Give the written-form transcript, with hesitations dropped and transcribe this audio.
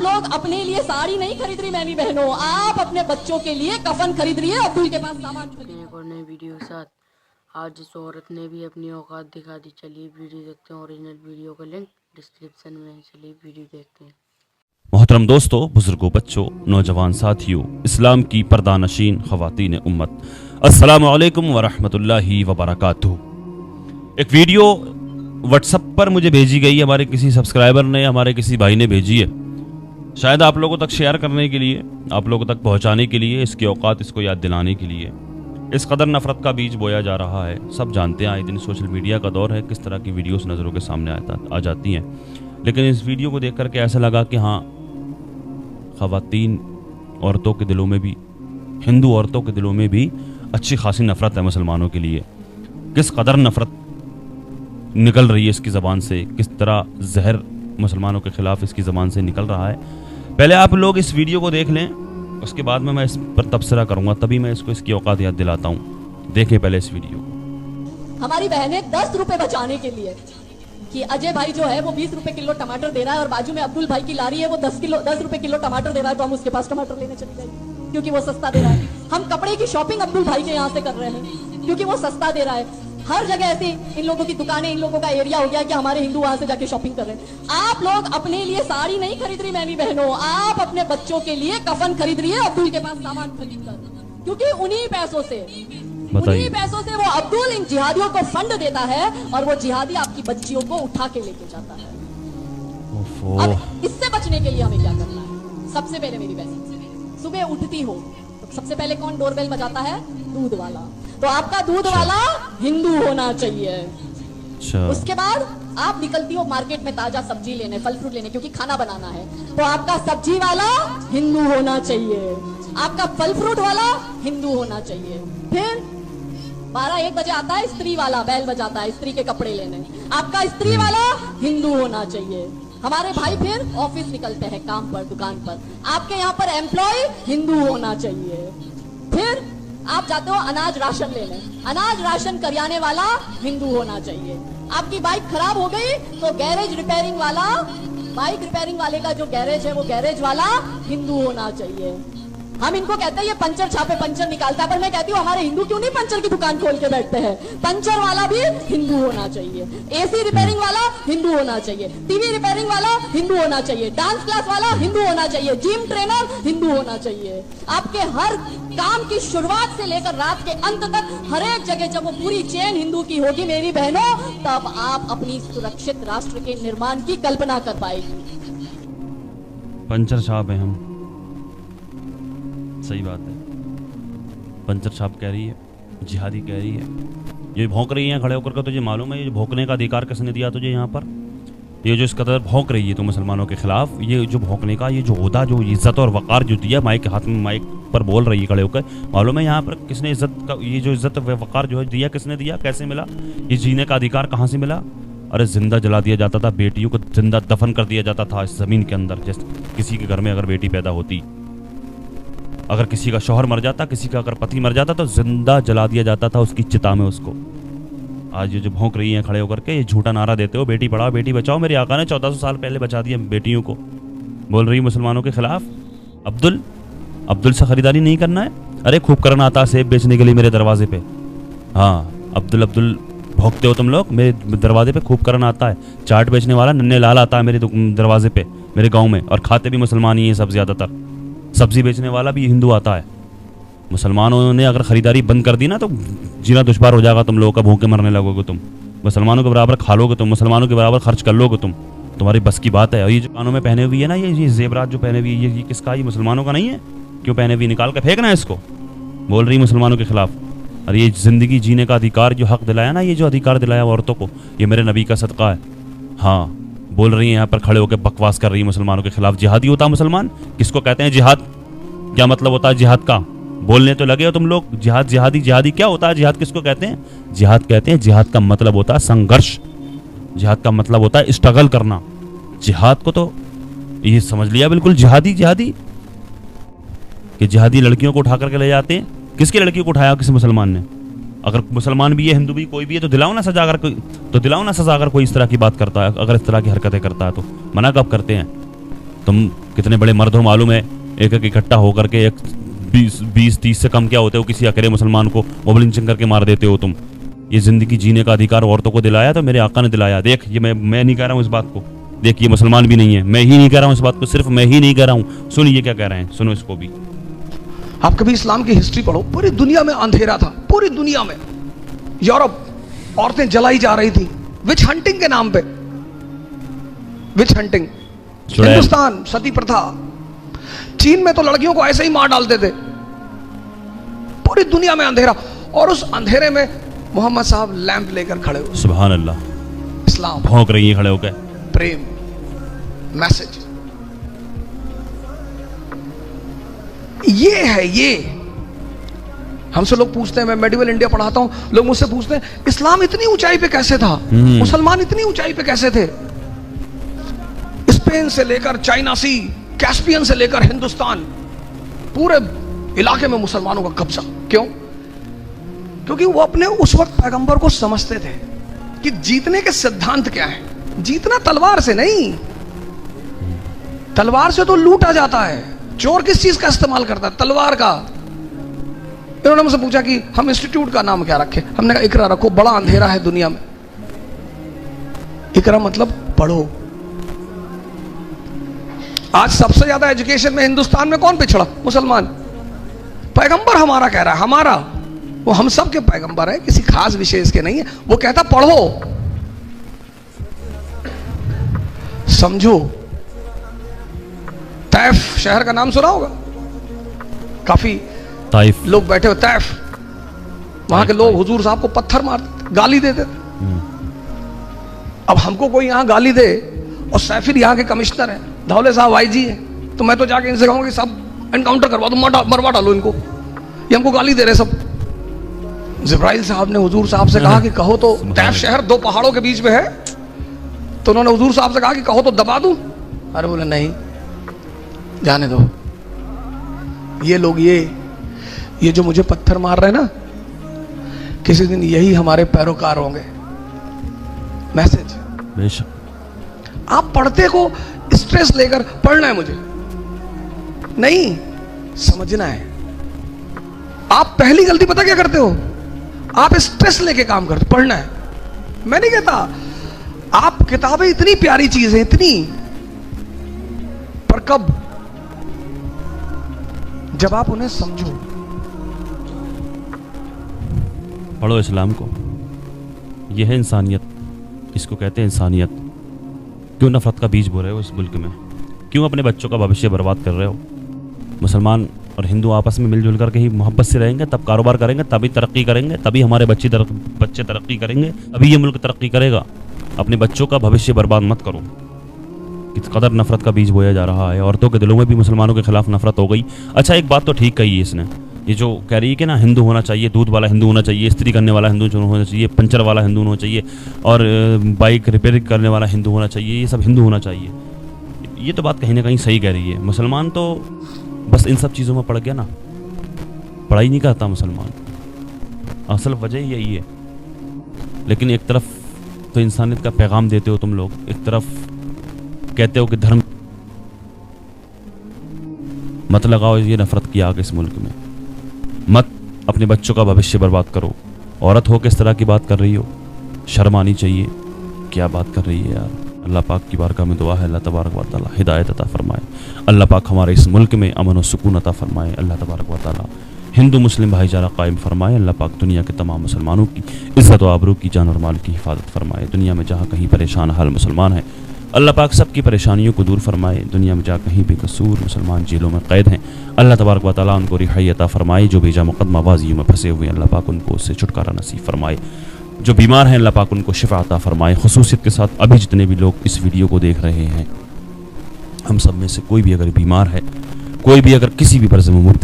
आप लोग अपने लिए साड़ी नहीं खरीद रही मेरी बहनों, आप अपने बच्चों के लिए कफन खरीद रही है। अब्दुल के पास सामान एक और नई वीडियो के साथ आज इस औरत ने भी अपनी औकात दिखा दी। चलिए वीडियो देखते हैं। ओरिजिनल वीडियो का लिंक डिस्क्रिप्शन में है। चलिए वीडियो देखते हैं। मोहतरम दोस्तों, बुजुर्गों, बच्चों, नौजवान साथियों, इस्लाम की पर्दानशीन ख़वातीन उम्मत, अस्सलामु अलैकुम वरहमतुल्लाहि वबरकातुहू। एक वीडियो व्हाट्सएप पर मुझे भेजी गई, हमारे किसी सब्सक्राइबर ने, हमारे किसी भाई ने भेजी है, शायद आप लोगों तक शेयर करने के लिए, आप लोगों तक पहुंचाने के लिए, इसकी औकात इसको याद दिलाने के लिए। इस कदर नफरत का बीज बोया जा रहा है। सब जानते हैं आए दिन सोशल मीडिया का दौर है, किस तरह की वीडियोस नज़रों के सामने आ जाती हैं। लेकिन इस वीडियो को देख करके ऐसा लगा कि हाँ, ख़वातीन औरतों के दिलों में भी, हिंदू औरतों के दिलों में भी अच्छी खासी नफ़रत है मुसलमानों के लिए। किस कदर नफ़रत निकल रही है इसकी ज़बान से, किस तरह जहर मुसलमानों के ख़िलाफ़ इसकी ज़बान से निकल रहा है। पहले आप लोग इस वीडियो को देख लें, उसके बाद में मैं इस पर तबसरा करूँगा, तभी मैं इसको इसकी औकात याद दिलाता हूँ। देखें पहले इस वीडियो को। हमारी बहनें 10 रुपए बचाने के लिए कि अजय भाई जो है वो 20 रुपए किलो टमाटर दे रहा है और बाजू में अब्दुल भाई की लारी है, वो 10 रुपए किलो टमाटर दे रहा है, तो हम उसके पास टमाटर लेने चले जाएंगे क्योंकि वो सस्ता दे रहा है। हम कपड़े की शॉपिंग अब्दुल भाई के यहाँ से कर रहे हैं क्योंकि वो सस्ता दे रहा है। हर जगह ऐसे इन लोगों की दुकानें, इन लोगों का एरिया हो गया कि हमारे हिंदू वहां से जाके शॉपिंग कर रहे हैं। आप लोग अपने लिए साड़ी नहीं खरीद रही मेरी बहनों, आप अपने बच्चों के लिए कफन खरीद रही है अब्दुल के पास सामान खरीद कर, क्योंकि उन्हीं पैसों से वो अब्दुल इन जिहादियों को फंड देता है और वो जिहादी आपकी बच्चियों को उठा के लेके जाता है। अब इससे बचने के लिए हमें क्या करना है? सबसे पहले मेरी बहन, सुबह उठती हो तो सबसे पहले कौन डोरबेल बजाता है? दूध वाला। तो आपका दूध वाला हिंदू होना चाहिए। उसके बाद आप निकलती हो मार्केट में ताजा सब्जी लेने, फल फ्रूट लेने, क्योंकि खाना बनाना है, तो आपका सब्जी वाला हिंदू होना चाहिए, आपका फल फ्रूट वाला हिंदू होना चाहिए। फिर 12-1 बजे आता है स्त्री वाला, बैल बजाता है स्त्री के कपड़े लेने, आपका स्त्री वाला हिंदू होना चाहिए। हमारे भाई फिर ऑफिस निकलते हैं काम पर, दुकान पर, आपके यहाँ पर एम्प्लॉय हिंदू होना चाहिए। फिर आप जाते हो अनाज राशन लेने, अनाज राशन करियाने वाला हिंदू होना चाहिए। आपकी बाइक खराब हो गई तो गैरेज रिपेयरिंग वाला, बाइक रिपेयरिंग वाले का जो गैरेज है वो गैरेज वाला हिंदू होना चाहिए। हम इनको कहते हैं ये पंचर छापे पंचर निकालता है, पर मैं कहती हूँ हमारे हिंदू क्यों नहीं पंचर की दुकान खोल के बैठते हैं? पंचर वाला भी हिंदू होना चाहिए, एसी रिपेयरिंग वाला हिंदू होना चाहिए, टीवी रिपेयरिंग वाला हिंदू होना चाहिए, डांस क्लास वाला हिंदू होना चाहिए, जिम ट्रेनर हिंदू होना चाहिए। आपके हर काम की शुरुआत से लेकर रात के अंत तक हर एक जगह जब वो पूरी चेन हिंदू की होगी मेरी बहनों, तब आप अपनी सुरक्षित राष्ट्र के निर्माण की कल्पना कर पाएगी। पंचर छाप है हम, सही बात है। पंचर छाप कह रही है, जिहादी कह रही है, ये भौंक रही है खड़े होकर के। तुझे मालूम है ये जो भौंकने का अधिकार किसने दिया तुझे? यहाँ पर ये जो इस कदर भौंक रही है तो मुसलमानों के खिलाफ, ये जो भौंकने का ये जो ओहदा, जो इज्जत और वक़ार जो दिया, माइक के हाथ में माइक पर बोल रही है खड़े होकर, मालूम है यहाँ पर किसने इज्जत का, ये जो इज्जत वक़ार जो है दिया, किसने दिया, कैसे मिला? ये जीने का अधिकार कहाँ से मिला? अरे जिंदा जला दिया जाता था, बेटियों को जिंदा दफन कर दिया जाता था इस ज़मीन के अंदर। जैसे किसी के घर में अगर बेटी पैदा होती, अगर किसी का शौहर मर जाता, किसी का अगर पति मर जाता, तो जिंदा जला दिया जाता था उसकी चिता में उसको। आज ये जो भौंक रही हैं खड़े होकर के, ये झूठा नारा देते हो बेटी पढ़ाओ बेटी बचाओ, मेरे आका ने 1400 साल पहले बचा दिया बेटियों को, बोल रही मुसलमानों के खिलाफ। अब्दुल से खरीदारी नहीं करना है? अरे खूब करना आता है सेब बेचने के लिए मेरे दरवाजे पे। हाँ, अब्दुल भौंकते हो तुम लोग मेरे दरवाजे पे, खूब करना आता है। चाट बेचने वाला नन्हे लाल आता है मेरे दरवाजे पे मेरे गाँव में, और खाते भी मुसलमान ही हैं सब ज़्यादातर। सब्जी बेचने वाला भी हिंदू आता है। मुसलमानों ने अगर खरीदारी बंद कर दी ना तो जीना दुश्वार हो जाएगा तुम लोगों का, भूखे मरने लगोगे तुम। मुसलमानों के बराबर खा लोगे तुम, मुसलमानों के बराबर खर्च कर लोगे तुम, तुम्हारी बस की बात है। और ये जो कानों में पहने हुई है ना, ये जेबरात जो पहने हुई है, ये किसका? ये मुसलमानों का नहीं है? क्यों पहने हुई? निकाल कर फेंकना है इसको, बोल रही मुसलमानों के खिलाफ। और ये ज़िंदगी जीने का अधिकार जो हक दिलाया ना, ये जो अधिकार दिलाया औरतों को, ये मेरे नबी का सदका है। हाँ, बोल रही है यहाँ पर खड़े होकर बकवास कर रही है मुसलमानों के खिलाफ। जिहादी होता है मुसलमान? किसको कहते हैं जिहाद? क्या मतलब होता है जिहाद का? बोलने तो लगे हो तुम लोग। जिहाद जिहादी क्या होता है? जिहाद किसको कहते हैं? जिहाद कहते हैं, जिहाद का मतलब होता है संघर्ष, जिहाद का मतलब होता है स्ट्रगल करना। जिहाद को तो ये समझ लिया बिल्कुल जिहादी कि जिहादी लड़कियों को उठा करके ले जाते हैं। किसकी लड़की को उठाया? किसी मुसलमान ने? अगर मुसलमान भी है, हिंदू भी, कोई भी है, तो दिलाओ ना सजा। अगर कोई इस तरह की बात करता है, अगर इस तरह की हरकतें करता है तो मना कब करते हैं? तुम कितने बड़े मर्द हो मालूम है, एक एक इकट्ठा होकर के एक 20-30 से कम क्या होते हो किसी अकेले मुसलमान को मोबाइल लिंचिंग करके मार देते हो तुम। ये ज़िंदगी जीने का अधिकार औरतों को दिलाया तो मेरे आका ने दिलाया। देख ये मैं नहीं कह रहा हूँ इस बात को, देख ये मुसलमान भी नहीं है, मैं ही नहीं कह रहा हूँ इस बात को, सिर्फ मैं ही नहीं कह रहा हूँ। सुन ये क्या कह रहे हैं, सुनो इसको भी। आप कभी इस्लाम की हिस्ट्री पढ़ो, पूरी दुनिया में अंधेरा था, पूरी दुनिया में। यूरोप औरतें जलाई जा रही थी विच हंटिंग के नाम पे, विच हंटिंग। हिंदुस्तान सती प्रथा, चीन में तो लड़कियों को ऐसे ही मार डालते थे। पूरी दुनिया में अंधेरा, और उस अंधेरे में मोहम्मद साहब लैंप लेकर खड़े हुए। सुभान अल्लाह। इस्लाम भौंक रही है खड़े होकर, प्रेम, मैसेज, ये है। ये हमसे लोग पूछते हैं, मैं मेडिवल इंडिया पढ़ाता हूं, लोग मुझसे पूछते हैं इस्लाम इतनी ऊंचाई पे कैसे था, मुसलमान इतनी ऊंचाई पे कैसे थे। स्पेन से लेकर चाइना सी, कैस्पियन से लेकर हिंदुस्तान, पूरे इलाके में मुसलमानों का कब्जा। क्यों? क्योंकि वो अपने उस वक्त पैगंबर को समझते थे कि जीतने के सिद्धांत क्या है। जीतना तलवार से नहीं, तलवार से तो लूटा जाता है। चोर किस चीज का इस्तेमाल करता है? तलवार का। इन्होंने मुझसे पूछा कि हम इंस्टीट्यूट का नाम क्या रखें। हमने कहा इकरा रखो, बड़ा अंधेरा है दुनिया में। इकरा मतलब पढ़ो। आज सबसे ज्यादा एजुकेशन में हिंदुस्तान में कौन पिछड़ा? मुसलमान। पैगंबर हमारा कह रहा है, हमारा, वो हम सब के पैगंबर है, किसी खास विशेष के नहीं है। वो कहता पढ़ो, समझो। तैफ शहर का नाम सुना होगा, काफी ताइफ लोग बैठे हो। तैफ, वहां के लोग हुजूर साहब को पत्थर मारते, गाली देते थे। अब हमको कोई यहां गाली दे, और सैफिर यहां के कमिश्नर है, धौले साहब आईजी है, तो मैं तो जाके इनसे कहूंगा कि सब एनकाउंटर करवा दो, मरवा डालो इनको, ये हमको गाली दे रहे सब। जिब्राइल साहब ने हुजूर साहब से कहा कि कहो तो, तैफ शहर 2 पहाड़ों के बीच में है, तो उन्होंने हुजूर साहब से कहा कि कहो तो दबा दूं। अरे बोले नहीं, जाने दो। ये लोग ये जो मुझे पत्थर मार रहे हैं ना, किसी दिन यही हमारे पैरोकार होंगे। मैसेज। बेशक। आप पढ़ते को स्ट्रेस लेकर पढ़ना है मुझे नहीं, समझना है। आप पहली गलती पता क्या करते हो? आप स्ट्रेस लेके काम करते। पढ़ना है, मैं नहीं कहता। आप किताबें इतनी प्यारी चीज है, इतनी, पर कब? जब आप उन्हें समझो। पढ़ो इस्लाम को, यह है इंसानियत, इसको कहते हैं इंसानियत। क्यों नफरत का बीज बो रहे हो इस मुल्क में? क्यों अपने बच्चों का भविष्य बर्बाद कर रहे हो? मुसलमान और हिंदू आपस में मिलजुल करके ही मोहब्बत से रहेंगे, तब कारोबार करेंगे, तभी तरक्की करेंगे, तभी हमारे बच्चे तरक्की करेंगे, तभी ये मुल्क तरक्की करेगा। अपने बच्चों का भविष्य बर्बाद मत करो। किस कदर नफरत का बीज बोया जा रहा है। औरतों के दिलों में भी मुसलमानों के खिलाफ नफरत हो गई। अच्छा, एक बात तो ठीक कही है इसने, ये जो कह रही है कि ना हिंदू होना चाहिए, दूध वाला हिंदू होना चाहिए, इस्त्री करने वाला हिंदू होना चाहिए, पंचर वाला हिंदू होना चाहिए, और बाइक रिपेयर करने वाला हिंदू होना चाहिए, ये सब हिंदू होना चाहिए। ये तो बात कहीं ना कहीं सही कह रही है। मुसलमान तो बस इन सब चीज़ों में पड़ गया ना, पढ़ाई नहीं करता मुसलमान, असल वजह यही है। लेकिन एक तरफ तो इंसानियत का पैगाम देते हो तुम लोग, एक तरफ कहते हो कि धर्म मत लगाओ ये नफरत की आग इस मुल्क में, मत अपने बच्चों का भविष्य बर्बाद करो। औरत हो किस तरह की बात कर रही हो, शर्म आनी चाहिए। क्या बात कर रही है यार। अल्लाह पाक की बारगाह में दुआ है, अल्लाह तबारक व तआला हिदायत अता फरमाए। अल्लाह पाक हमारे इस मुल्क में अमन और सुकून अता फरमाए। अल्लाह तबारक व तआला हिंदू मुस्लिम भाईचारा कायम फरमाए। अल्लाह पाक दुनिया के तमाम मुसलमानों की इज़्ज़त व आबरू की, जान और माल की हिफाजत फरमाए। दुनिया में जहाँ कहीं परेशान हाल मुसलमान है, अल्लाह पाक सबकी परेशानियों को दूर फरमाए। दुनिया में जहाँ कहीं बेकसूर मुसलमान जेलों में कैद हैं, अल्लाह तबारक व तआला उनको रिहाई अता फरमाए। जो बेजा मुकदमा बाजियों में फंसे हुए हैं, अल्लाह पाक उनको उससे छुटकारा नसीब फरमाए। जो बीमार हैं, अल्लाह पाक उनको शिफा अता फरमाए। खुसूसियत के साथ अभी जितने भी लोग इस वीडियो को देख रहे हैं, हम सब में से कोई भी अगर बीमार है, कोई भी अगर किसी भी मर्ज़ में मुब्तला